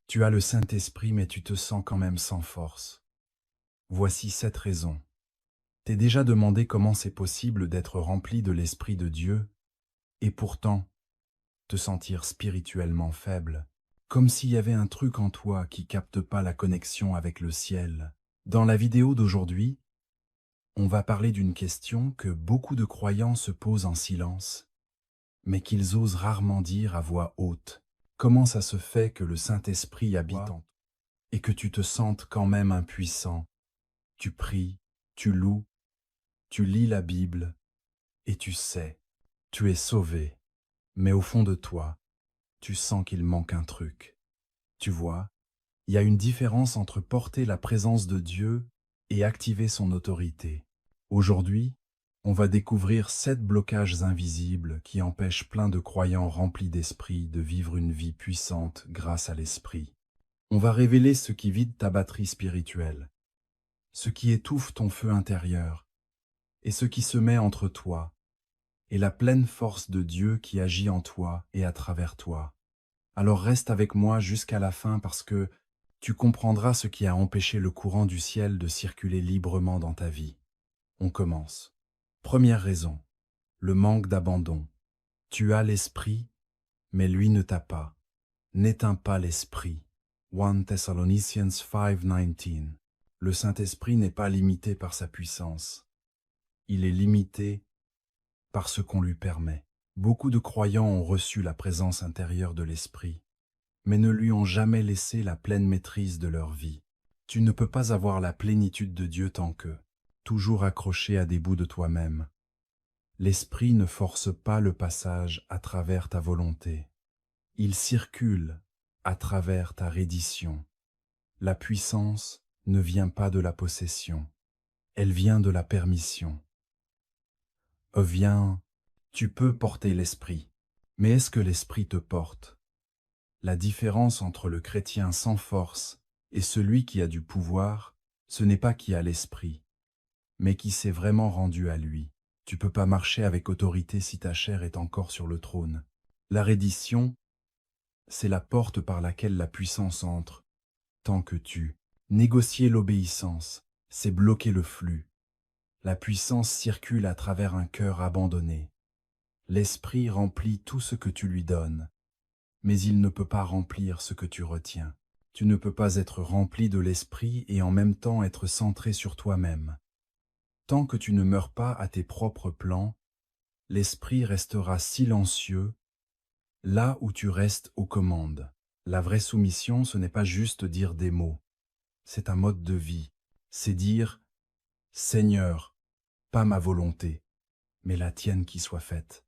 Tu as le Saint-Esprit, mais tu te sens quand même sans force. Voici 7 raisons. T'es déjà demandé comment c'est possible d'être rempli de l'Esprit de Dieu, et pourtant te sentir spirituellement faible, comme s'il y avait un truc en toi qui capte pas la connexion avec le ciel. Dans la vidéo d'aujourd'hui, on va parler d'une question que beaucoup de croyants se posent en silence, mais qu'ils osent rarement dire à voix haute. Comment ça se fait que le Saint-Esprit habite en toi et que tu te sentes quand même impuissant? Tu pries, tu loues, tu lis la Bible, et tu sais, tu es sauvé, mais au fond de toi, tu sens qu'il manque un truc. Tu vois, il y a une différence entre porter la présence de Dieu et activer son autorité. Aujourd'hui, on va découvrir 7 blocages invisibles qui empêchent plein de croyants remplis d'esprit de vivre une vie puissante grâce à l'esprit. On va révéler ce qui vide ta batterie spirituelle, ce qui étouffe ton feu intérieur, et ce qui se met entre toi et la pleine force de Dieu qui agit en toi et à travers toi. Alors reste avec moi jusqu'à la fin parce que tu comprendras ce qui a empêché le courant du ciel de circuler librement dans ta vie. On commence. Première raison, le manque d'abandon. Tu as l'esprit, mais lui ne t'a pas. N'éteins pas l'esprit. 1 Thessalonicians 5:19. Le Saint-Esprit n'est pas limité par sa puissance. Il est limité par ce qu'on lui permet. Beaucoup de croyants ont reçu la présence intérieure de l'Esprit, mais ne lui ont jamais laissé la pleine maîtrise de leur vie. Tu ne peux pas avoir la plénitude de Dieu tant que, toujours accroché à des bouts de toi-même. L'Esprit ne force pas le passage à travers ta volonté. Il circule à travers ta reddition. La puissance ne vient pas de la possession, elle vient de la permission. Viens, tu peux porter l'Esprit, mais est-ce que l'Esprit te porte? La différence entre le chrétien sans force et celui qui a du pouvoir, ce n'est pas qui a l'Esprit, mais qui s'est vraiment rendu à lui. Tu peux pas marcher avec autorité si ta chair est encore sur le trône. La reddition, c'est la porte par laquelle la puissance entre, tant que tu. Négocier l'obéissance, c'est bloquer le flux. La puissance circule à travers un cœur abandonné. L'Esprit remplit tout ce que tu lui donnes, mais il ne peut pas remplir ce que tu retiens. Tu ne peux pas être rempli de l'Esprit et en même temps être centré sur toi-même. Tant que tu ne meurs pas à tes propres plans, l'Esprit restera silencieux là où tu restes aux commandes. La vraie soumission, ce n'est pas juste dire des mots, c'est un mode de vie. C'est dire « Seigneur, pas ma volonté, mais la tienne qui soit faite »,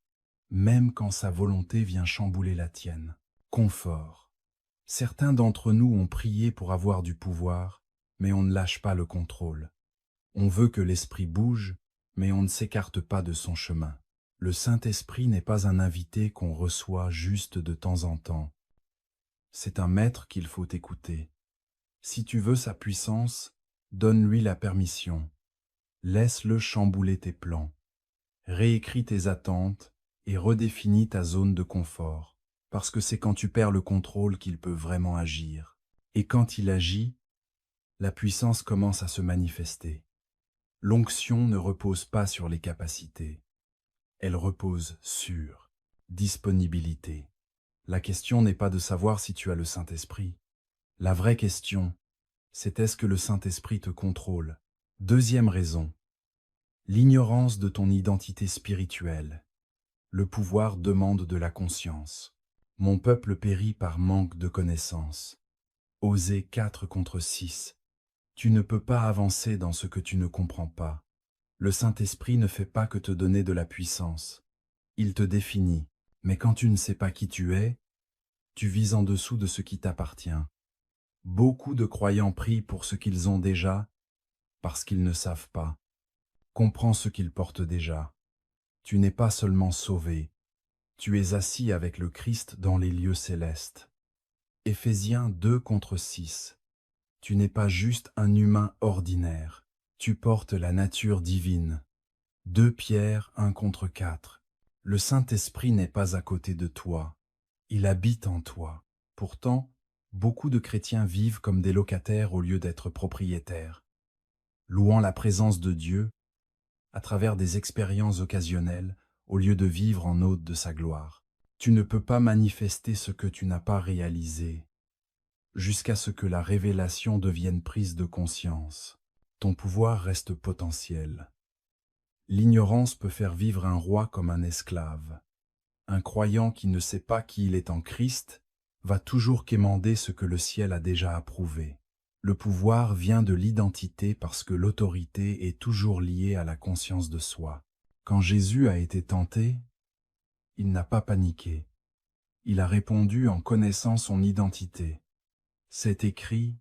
même quand sa volonté vient chambouler la tienne. Confort. Certains d'entre nous ont prié pour avoir du pouvoir, mais on ne lâche pas le contrôle. On veut que l'esprit bouge, mais on ne s'écarte pas de son chemin. Le Saint-Esprit n'est pas un invité qu'on reçoit juste de temps en temps. C'est un maître qu'il faut écouter. Si tu veux sa puissance, donne-lui la permission. Laisse-le chambouler tes plans. Réécris tes attentes et redéfinis ta zone de confort, parce que c'est quand tu perds le contrôle qu'il peut vraiment agir. Et quand il agit, la puissance commence à se manifester. L'onction ne repose pas sur les capacités, elle repose sur disponibilité. La question n'est pas de savoir si tu as le Saint-Esprit. La vraie question, c'est est-ce que le Saint-Esprit te contrôle? Deuxième raison, l'ignorance de ton identité spirituelle. Le pouvoir demande de la conscience. Mon peuple périt par manque de connaissance. Osée 4:6. Tu ne peux pas avancer dans ce que tu ne comprends pas. Le Saint-Esprit ne fait pas que te donner de la puissance. Il te définit. Mais quand tu ne sais pas qui tu es, tu vis en dessous de ce qui t'appartient. Beaucoup de croyants prient pour ce qu'ils ont déjà, parce qu'ils ne savent pas. Comprends ce qu'ils portent déjà. Tu n'es pas seulement sauvé, tu es assis avec le Christ dans les lieux célestes. Éphésiens 2:6. Tu n'es pas juste un humain ordinaire, tu portes la nature divine. 2 Pierre 1:4. Le Saint-Esprit n'est pas à côté de toi, il habite en toi. Pourtant, Beaucoup de chrétiens vivent comme des locataires au lieu d'être propriétaires, louant la présence de Dieu à travers des expériences occasionnelles au lieu de vivre en hôte de sa gloire. Tu ne peux pas manifester ce que tu n'as pas réalisé jusqu'à ce que la révélation devienne prise de conscience. Ton pouvoir reste potentiel. L'ignorance peut faire vivre un roi comme un esclave. Un croyant qui ne sait pas qui il est en Christ va toujours quémander ce que le ciel a déjà approuvé. Le pouvoir vient de l'identité parce que l'autorité est toujours liée à la conscience de soi. Quand Jésus a été tenté, il n'a pas paniqué. Il a répondu en connaissant son identité. C'est écrit,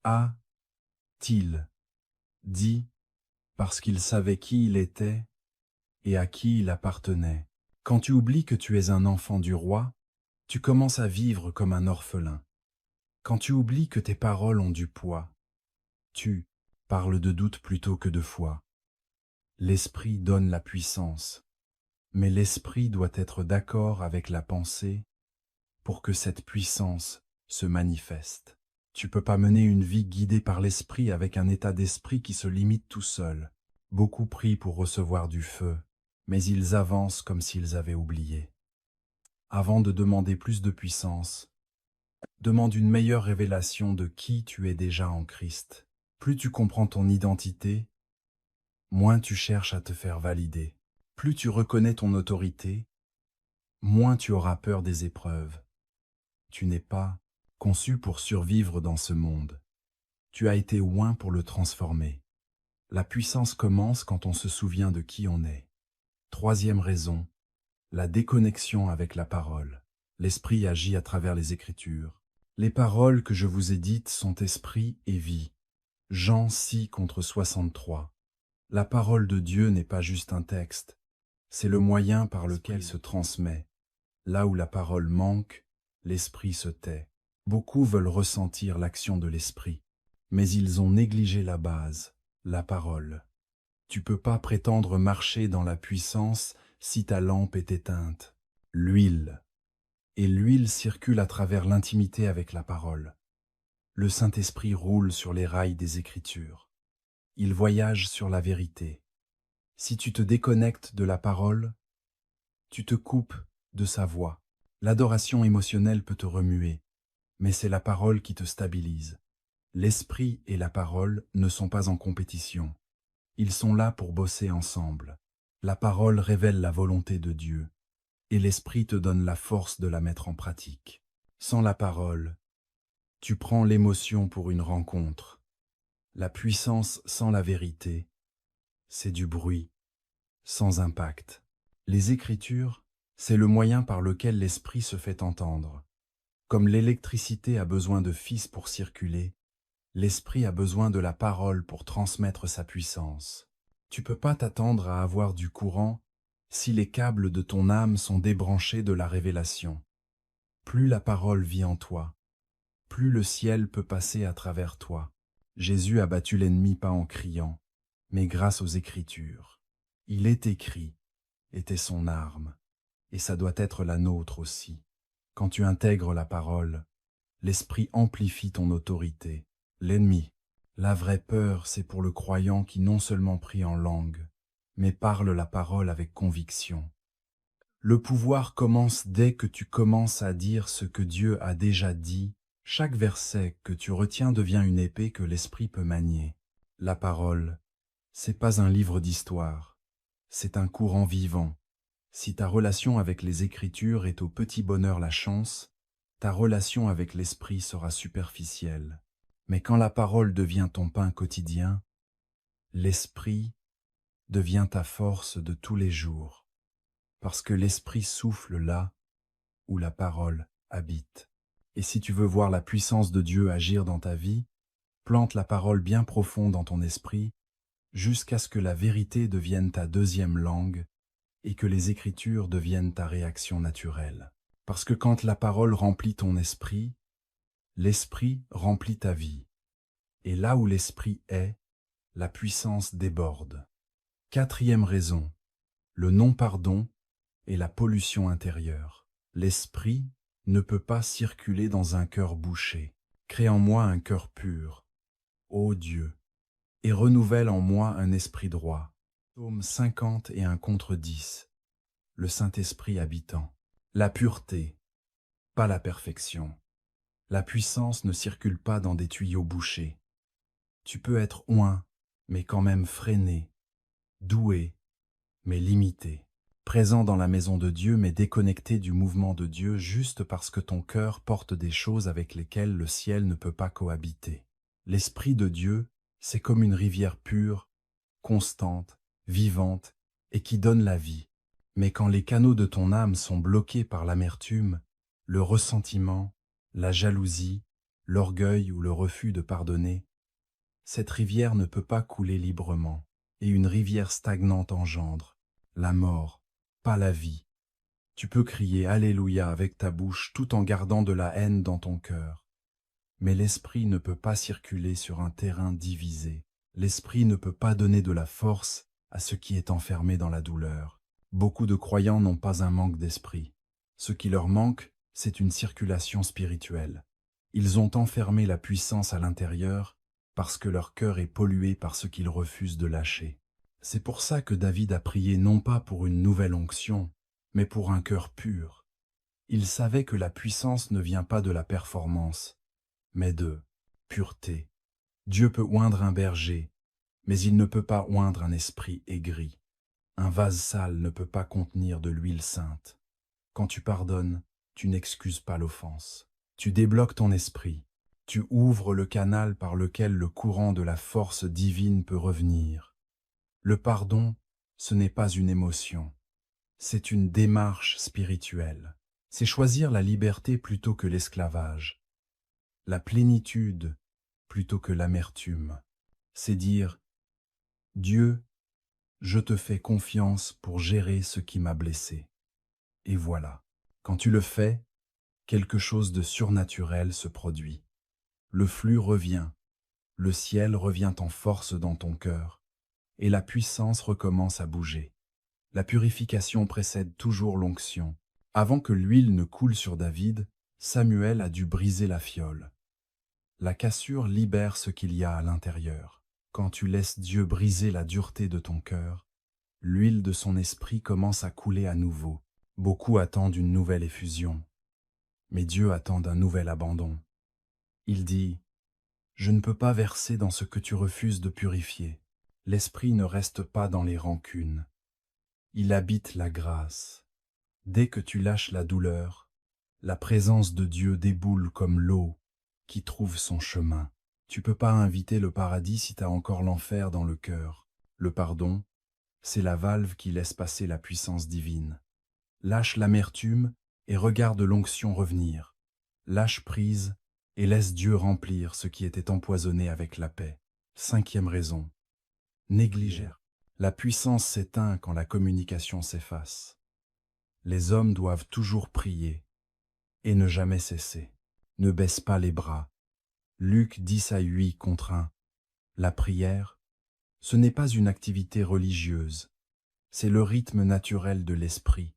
a-t-il dit, parce qu'il savait qui il était et à qui il appartenait. Quand tu oublies que tu es un enfant du roi, tu commences à vivre comme un orphelin. Quand tu oublies que tes paroles ont du poids, tu parles de doute plutôt que de foi. L'esprit donne la puissance, mais l'esprit doit être d'accord avec la pensée pour que cette puissance se manifeste. Tu peux pas mener une vie guidée par l'esprit avec un état d'esprit qui se limite tout seul. Beaucoup prient pour recevoir du feu, mais ils avancent comme s'ils avaient oublié. Avant de demander plus de puissance, demande une meilleure révélation de qui tu es déjà en Christ. Plus tu comprends ton identité, moins tu cherches à te faire valider. Plus tu reconnais ton autorité, moins tu auras peur des épreuves. Tu n'es pas conçu pour survivre dans ce monde. Tu as été oint pour le transformer. La puissance commence quand on se souvient de qui on est. Troisième raison, la déconnexion avec la parole. L'esprit agit à travers les Écritures. Les paroles que je vous ai dites sont esprit et vie. Jean 6 contre 63. La parole de Dieu n'est pas juste un texte, c'est le moyen par lequel se transmet. Là où la parole manque, l'esprit se tait. Beaucoup veulent ressentir l'action de l'esprit, mais ils ont négligé la base, la parole. Tu peux pas prétendre marcher dans la puissance si ta lampe est éteinte. L'huile. Et l'huile circule à travers l'intimité avec la parole. Le Saint-Esprit roule sur les rails des Écritures. Il voyage sur la vérité. Si tu te déconnectes de la parole, tu te coupes de sa voix. L'adoration émotionnelle peut te remuer, mais c'est la parole qui te stabilise. L'esprit et la parole ne sont pas en compétition. Ils sont là pour bosser ensemble. La parole révèle la volonté de Dieu, et l'esprit te donne la force de la mettre en pratique. Sans la parole, tu prends l'émotion pour une rencontre. La puissance sans la vérité, c'est du bruit, sans impact. Les Écritures, c'est le moyen par lequel l'esprit se fait entendre. Comme l'électricité a besoin de fils pour circuler, l'esprit a besoin de la parole pour transmettre sa puissance. Tu peux pas t'attendre à avoir du courant si les câbles de ton âme sont débranchés de la révélation. Plus la parole vit en toi, plus le ciel peut passer à travers toi. Jésus a battu l'ennemi pas en criant, mais grâce aux Écritures. Il est écrit, était son arme, et ça doit être la nôtre aussi. Quand tu intègres la parole, l'esprit amplifie ton autorité. L'ennemi, la vraie peur, c'est pour le croyant qui non seulement prie en langue, mais parle la parole avec conviction. Le pouvoir commence dès que tu commences à dire ce que Dieu a déjà dit. Chaque verset que tu retiens devient une épée que l'esprit peut manier. La parole, c'est pas un livre d'histoire, c'est un courant vivant. Si ta relation avec les Écritures est au petit bonheur la chance, ta relation avec l'esprit sera superficielle. Mais quand la parole devient ton pain quotidien, l'esprit devient ta force de tous les jours, parce que l'esprit souffle là où la parole habite. Et si tu veux voir la puissance de Dieu agir dans ta vie, plante la parole bien profonde dans ton esprit, jusqu'à ce que la vérité devienne ta deuxième langue et que les Écritures deviennent ta réaction naturelle. Parce que quand la parole remplit ton esprit, l'esprit remplit ta vie. Et là où l'esprit est, la puissance déborde. Quatrième raison, le non-pardon et la pollution intérieure. L'esprit ne peut pas circuler dans un cœur bouché. Crée en moi un cœur pur, ô Dieu, et renouvelle en moi un esprit droit. Psaume 51 contre 10. Le Saint-Esprit habitant. La pureté, pas la perfection. La puissance ne circule pas dans des tuyaux bouchés. Tu peux être oint, mais quand même freiné, doué, mais limité, présent dans la maison de Dieu, mais déconnecté du mouvement de Dieu juste parce que ton cœur porte des choses avec lesquelles le ciel ne peut pas cohabiter. L'Esprit de Dieu, c'est comme une rivière pure, constante, vivante, et qui donne la vie. Mais quand les canaux de ton âme sont bloqués par l'amertume, le ressentiment, la jalousie, l'orgueil ou le refus de pardonner, cette rivière ne peut pas couler librement, et une rivière stagnante engendre la mort, pas la vie. Tu peux crier Alléluia avec ta bouche tout en gardant de la haine dans ton cœur. Mais l'esprit ne peut pas circuler sur un terrain divisé. L'esprit ne peut pas donner de la force à ce qui est enfermé dans la douleur. Beaucoup de croyants n'ont pas un manque d'esprit. Ce qui leur manque, c'est une circulation spirituelle. Ils ont enfermé la puissance à l'intérieur parce que leur cœur est pollué par ce qu'ils refusent de lâcher. C'est pour ça que David a prié non pas pour une nouvelle onction, mais pour un cœur pur. Il savait que la puissance ne vient pas de la performance, mais de pureté. Dieu peut oindre un berger, mais il ne peut pas oindre un esprit aigri. Un vase sale ne peut pas contenir de l'huile sainte. Quand tu pardonnes, tu n'excuses pas l'offense. Tu débloques ton esprit. Tu ouvres le canal par lequel le courant de la force divine peut revenir. Le pardon, ce n'est pas une émotion. C'est une démarche spirituelle. C'est choisir la liberté plutôt que l'esclavage. La plénitude plutôt que l'amertume. C'est dire « Dieu, je te fais confiance pour gérer ce qui m'a blessé. » Et voilà, quand tu le fais, quelque chose de surnaturel se produit. Le flux revient, le ciel revient en force dans ton cœur, et la puissance recommence à bouger. La purification précède toujours l'onction. Avant que l'huile ne coule sur David, Samuel a dû briser la fiole. La cassure libère ce qu'il y a à l'intérieur. Quand tu laisses Dieu briser la dureté de ton cœur, l'huile de son esprit commence à couler à nouveau. Beaucoup attendent une nouvelle effusion, mais Dieu attend un nouvel abandon. Il dit « Je ne peux pas verser dans ce que tu refuses de purifier. » L'esprit ne reste pas dans les rancunes. Il habite la grâce. Dès que tu lâches la douleur, la présence de Dieu déboule comme l'eau qui trouve son chemin. Tu peux pas inviter le paradis si tu as encore l'enfer dans le cœur. Le pardon, c'est la valve qui laisse passer la puissance divine. Lâche l'amertume et regarde l'onction revenir. Lâche prise et laisse Dieu remplir ce qui était empoisonné avec la paix. 5e raison. Négliger. La puissance s'éteint quand la communication s'efface. Les hommes doivent toujours prier et ne jamais cesser. Ne baisse pas les bras. Luc 10:8 contre 1. La prière, ce n'est pas une activité religieuse, c'est le rythme naturel de l'esprit,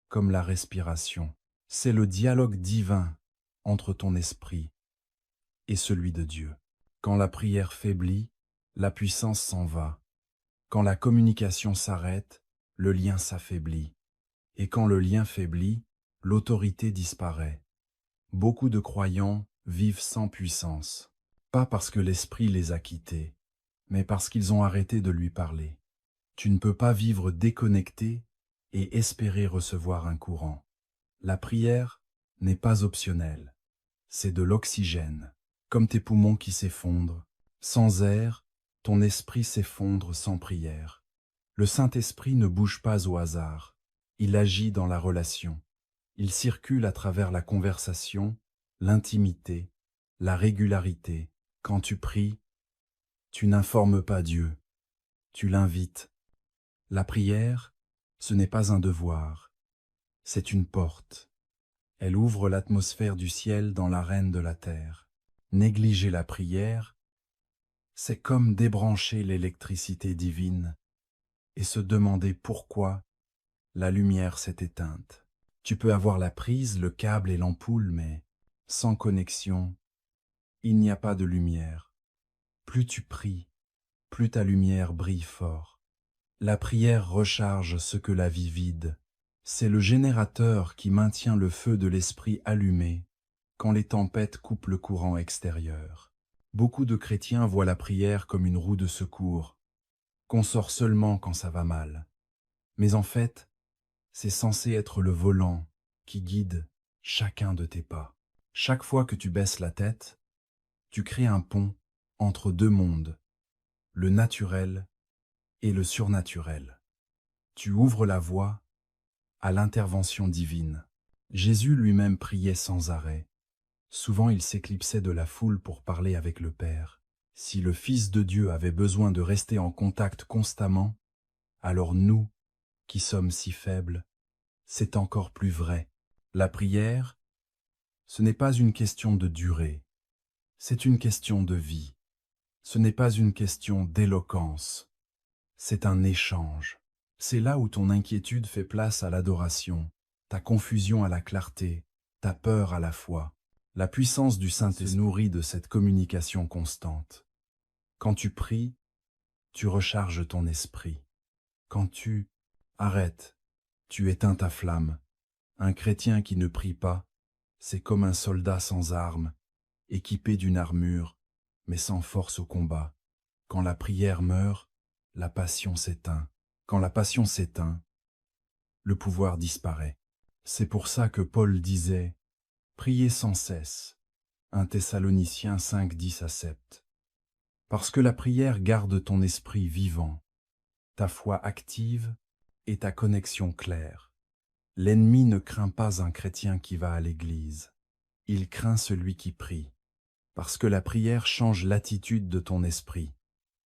comme la respiration. C'est le dialogue divin entre ton esprit et celui de Dieu. Quand la prière faiblit, la puissance s'en va. Quand la communication s'arrête, le lien s'affaiblit. Et quand le lien faiblit, l'autorité disparaît. Beaucoup de croyants vivent sans puissance, pas parce que l'esprit les a quittés, mais parce qu'ils ont arrêté de lui parler. Tu ne peux pas vivre déconnecté et espérer recevoir un courant. La prière n'est pas optionnelle, c'est de l'oxygène, comme tes poumons qui s'effondrent. Sans air, ton esprit s'effondre sans prière. Le Saint-Esprit ne bouge pas au hasard, il agit dans la relation. Il circule à travers la conversation, l'intimité, la régularité. Quand tu pries, tu n'informes pas Dieu, tu l'invites. La prière, ce n'est pas un devoir, c'est une porte. Elle ouvre l'atmosphère du ciel dans l'arène de la terre. Négliger la prière, c'est comme débrancher l'électricité divine et se demander pourquoi la lumière s'est éteinte. Tu peux avoir la prise, le câble et l'ampoule, mais sans connexion, il n'y a pas de lumière. Plus tu pries, plus ta lumière brille fort. La prière recharge ce que la vie vide. C'est le générateur qui maintient le feu de l'esprit allumé quand les tempêtes coupent le courant extérieur. Beaucoup de chrétiens voient la prière comme une roue de secours, qu'on sort seulement quand ça va mal. Mais en fait, c'est censé être le volant qui guide chacun de tes pas. Chaque fois que tu baisses la tête, tu crées un pont entre deux mondes, le naturel et le surnaturel. Tu ouvres la voie à l'intervention divine. Jésus lui-même priait sans arrêt. Souvent il s'éclipsait de la foule pour parler avec le Père. Si le Fils de Dieu avait besoin de rester en contact constamment, alors nous, qui sommes si faibles, c'est encore plus vrai. La prière, ce n'est pas une question de durée, c'est une question de vie. Ce n'est pas une question d'éloquence, c'est un échange. C'est là où ton inquiétude fait place à l'adoration, ta confusion à la clarté, ta peur à la foi. La puissance du Saint-Esprit se nourrit de cette communication constante. Quand tu pries, tu recharges ton esprit. Quand tu arrêtes, tu éteins ta flamme. Un chrétien qui ne prie pas, c'est comme un soldat sans armes, équipé d'une armure, mais sans force au combat. Quand la prière meurt, la passion s'éteint. Quand la passion s'éteint, le pouvoir disparaît. C'est pour ça que Paul disait « Priez sans cesse » 1 Thessaloniciens 5, 10 à 7. Parce que la prière garde ton esprit vivant, ta foi active et ta connexion claire. L'ennemi ne craint pas un chrétien qui va à l'église. Il craint celui qui prie. Parce que la prière change l'attitude de ton esprit.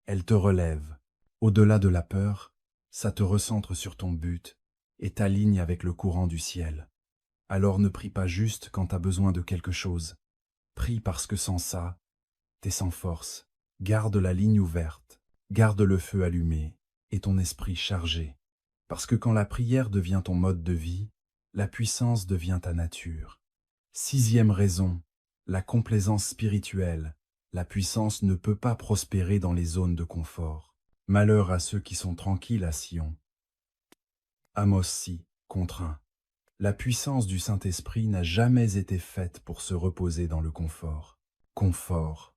Elle te relève. Au-delà de la peur, ça te recentre sur ton but et t'aligne avec le courant du ciel. Alors ne prie pas juste quand t'as besoin de quelque chose. Prie parce que sans ça, t'es sans force. Garde la ligne ouverte, garde le feu allumé et ton esprit chargé. Parce que quand la prière devient ton mode de vie, la puissance devient ta nature. 6e raison, la complaisance spirituelle. La puissance ne peut pas prospérer dans les zones de confort. Malheur à ceux qui sont tranquilles à Sion. Amos 6, contre 1. La puissance du Saint-Esprit n'a jamais été faite pour se reposer dans le confort. Confort.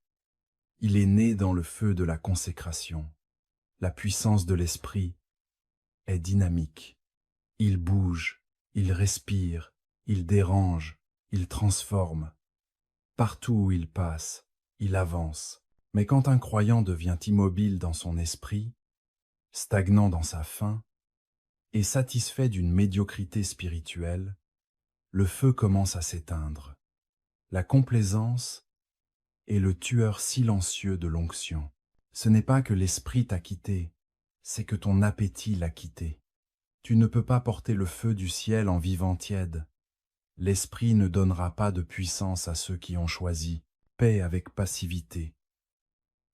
Il est né dans le feu de la consécration. La puissance de l'Esprit est dynamique. Il bouge, il respire, il dérange, il transforme. Partout où il passe, il avance. Mais quand un croyant devient immobile dans son esprit, stagnant dans sa faim, et satisfait d'une médiocrité spirituelle, le feu commence à s'éteindre. La complaisance est le tueur silencieux de l'onction. Ce n'est pas que l'esprit t'a quitté, c'est que ton appétit l'a quitté. Tu ne peux pas porter le feu du ciel en vivant tiède. L'esprit ne donnera pas de puissance à ceux qui ont choisi paix avec passivité.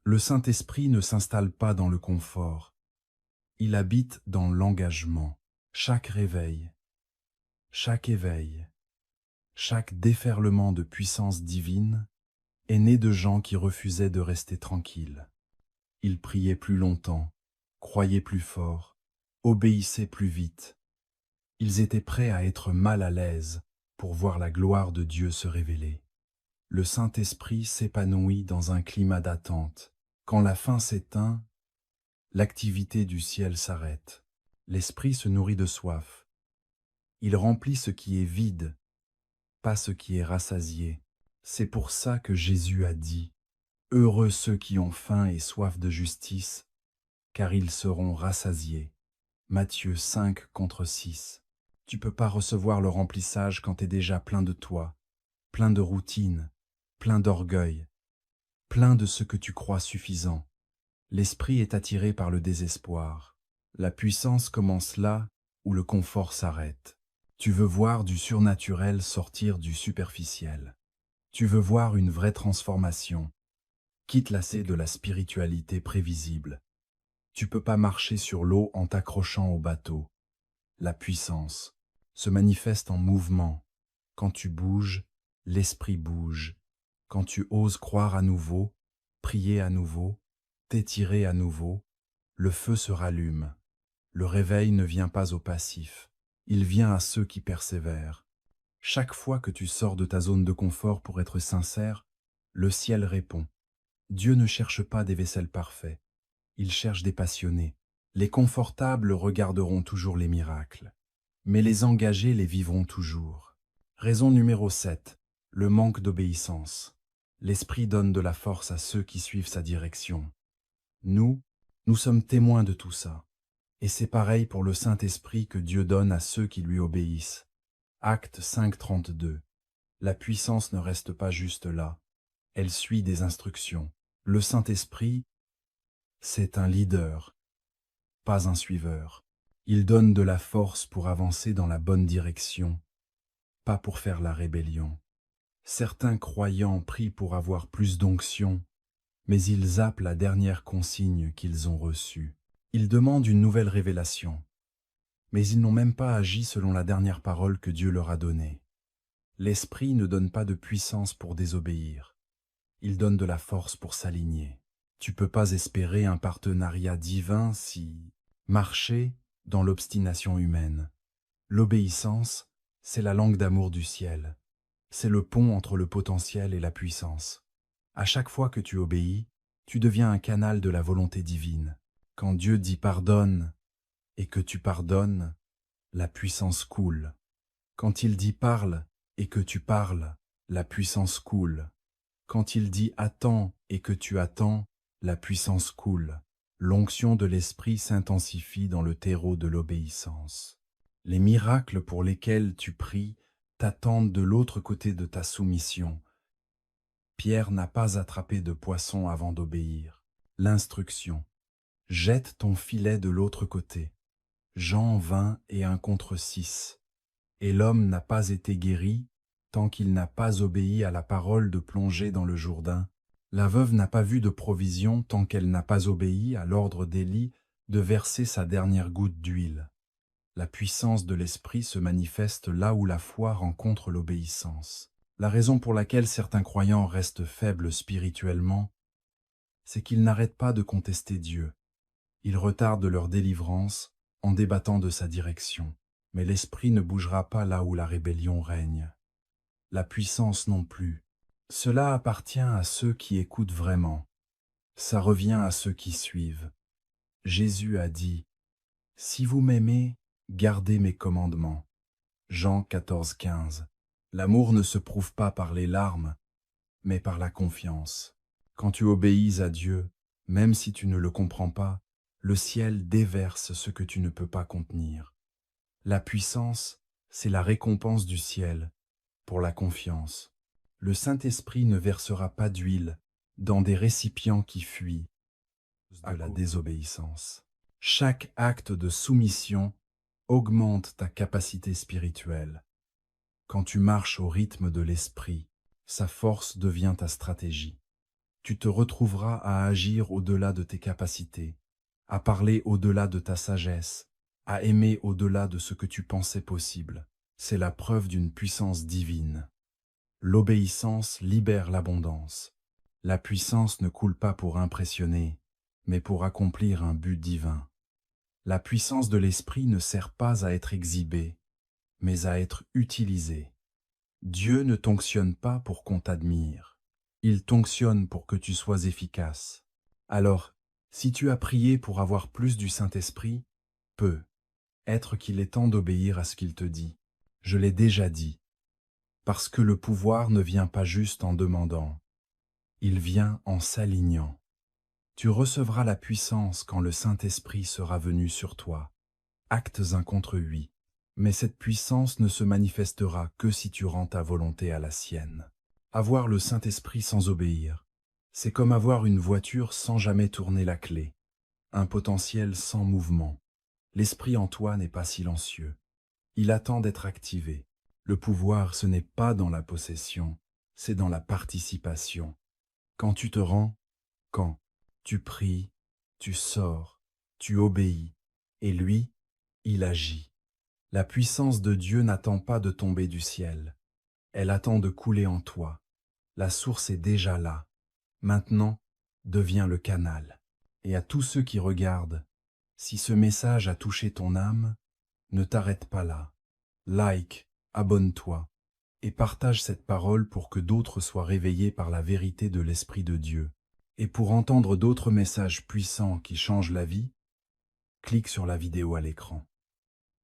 Le Saint-Esprit ne s'installe pas dans le confort. Il habite dans l'engagement. Chaque réveil, chaque éveil, chaque déferlement de puissance divine est né de gens qui refusaient de rester tranquilles. Ils priaient plus longtemps, croyaient plus fort, obéissaient plus vite. Ils étaient prêts à être mal à l'aise pour voir la gloire de Dieu se révéler. Le Saint-Esprit s'épanouit dans un climat d'attente. Quand la faim s'éteint, l'activité du ciel s'arrête. L'Esprit se nourrit de soif. Il remplit ce qui est vide, pas ce qui est rassasié. C'est pour ça que Jésus a dit « Heureux ceux qui ont faim et soif de justice, car ils seront rassasiés. » Matthieu 5 contre 6. Tu peux pas recevoir le remplissage quand t'es déjà plein de toi, plein de routine, plein d'orgueil, plein de ce que tu crois suffisant. L'esprit est attiré par le désespoir. La puissance commence là où le confort s'arrête. Tu veux voir du surnaturel sortir du superficiel. Tu veux voir une vraie transformation. Quitte lasser de la spiritualité prévisible. Tu peux pas marcher sur l'eau en t'accrochant au bateau. La puissance se manifeste en mouvement. Quand tu bouges, l'esprit bouge. Quand tu oses croire à nouveau, prier à nouveau, t'étirer à nouveau, le feu se rallume. Le réveil ne vient pas aux passifs, il vient à ceux qui persévèrent. Chaque fois que tu sors de ta zone de confort pour être sincère, le ciel répond. Dieu ne cherche pas des vaisselles parfaits, il cherche des passionnés. Les confortables regarderont toujours les miracles, mais les engagés les vivront toujours. Raison numéro 7. Le manque d'obéissance. L'Esprit donne de la force à ceux qui suivent sa direction. Nous sommes témoins de tout ça. Et c'est pareil pour le Saint-Esprit que Dieu donne à ceux qui lui obéissent. Acte 5:32. La puissance ne reste pas juste là, elle suit des instructions. Le Saint-Esprit, c'est un leader, pas un suiveur. Il donne de la force pour avancer dans la bonne direction, pas pour faire la rébellion. Certains croyants prient pour avoir plus d'onction, mais ils zappent la dernière consigne qu'ils ont reçue. Ils demandent une nouvelle révélation, mais ils n'ont même pas agi selon la dernière parole que Dieu leur a donnée. L'Esprit ne donne pas de puissance pour désobéir, il donne de la force pour s'aligner. Tu peux pas espérer un partenariat divin si marcher dans l'obstination humaine. L'obéissance, c'est la langue d'amour du ciel. C'est le pont entre le potentiel et la puissance. À chaque fois que tu obéis, tu deviens un canal de la volonté divine. Quand Dieu dit pardonne et que tu pardonnes, la puissance coule. Quand il dit parle et que tu parles, la puissance coule. Quand il dit attends et que tu attends, la puissance coule. L'onction de l'esprit s'intensifie dans le terreau de l'obéissance. Les miracles pour lesquels tu pries t'attendent de l'autre côté de ta soumission. Pierre n'a pas attrapé de poisson avant d'obéir. L'instruction. Jette ton filet de l'autre côté. Jean 20 et 1 contre 6. Et l'homme n'a pas été guéri tant qu'il n'a pas obéi à la parole de plonger dans le Jourdain. La veuve n'a pas vu de provision tant qu'elle n'a pas obéi à l'ordre d'Élie de verser sa dernière goutte d'huile. La puissance de l'esprit se manifeste là où la foi rencontre l'obéissance. La raison pour laquelle certains croyants restent faibles spirituellement, c'est qu'ils n'arrêtent pas de contester Dieu. Ils retardent leur délivrance en débattant de sa direction. Mais l'esprit ne bougera pas là où la rébellion règne. La puissance non plus. Cela appartient à ceux qui écoutent vraiment. Ça revient à ceux qui suivent. Jésus a dit, « Si vous m'aimez, gardez mes commandements. » Jean 14:15. L'amour ne se prouve pas par les larmes, mais par la confiance. Quand tu obéis à Dieu, même si tu ne le comprends pas, le ciel déverse ce que tu ne peux pas contenir. La puissance, c'est la récompense du ciel pour la confiance. Le Saint-Esprit ne versera pas d'huile dans des récipients qui fuient de la désobéissance. Chaque acte de soumission augmente ta capacité spirituelle. Quand tu marches au rythme de l'Esprit, sa force devient ta stratégie. Tu te retrouveras à agir au-delà de tes capacités, à parler au-delà de ta sagesse, à aimer au-delà de ce que tu pensais possible. C'est la preuve d'une puissance divine. L'obéissance libère l'abondance. La puissance ne coule pas pour impressionner, mais pour accomplir un but divin. La puissance de l'esprit ne sert pas à être exhibée, mais à être utilisée. Dieu ne t'onctionne pas pour qu'on t'admire. Il t'onctionne pour que tu sois efficace. Alors, si tu as prié pour avoir plus du Saint-Esprit, peut-être qu'il est temps d'obéir à ce qu'il te dit. Je l'ai déjà dit. Parce que le pouvoir ne vient pas juste en demandant. Il vient en s'alignant. Tu recevras la puissance quand le Saint-Esprit sera venu sur toi. Actes 1 contre 8. Mais cette puissance ne se manifestera que si tu rends ta volonté à la sienne. Avoir le Saint-Esprit sans obéir, c'est comme avoir une voiture sans jamais tourner la clé, un potentiel sans mouvement. L'Esprit en toi n'est pas silencieux. Il attend d'être activé. Le pouvoir, ce n'est pas dans la possession, c'est dans la participation. Quand tu te rends, quand tu pries, tu sors, tu obéis, et lui, il agit. La puissance de Dieu n'attend pas de tomber du ciel. Elle attend de couler en toi. La source est déjà là. Maintenant, deviens le canal. Et à tous ceux qui regardent, si ce message a touché ton âme, ne t'arrête pas là. Like, abonne-toi et partage cette parole pour que d'autres soient réveillés par la vérité de l'Esprit de Dieu. Et pour entendre d'autres messages puissants qui changent la vie, clique sur la vidéo à l'écran.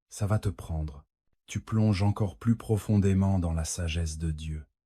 Ça va te prendre. Tu plonges encore plus profondément dans la sagesse de Dieu.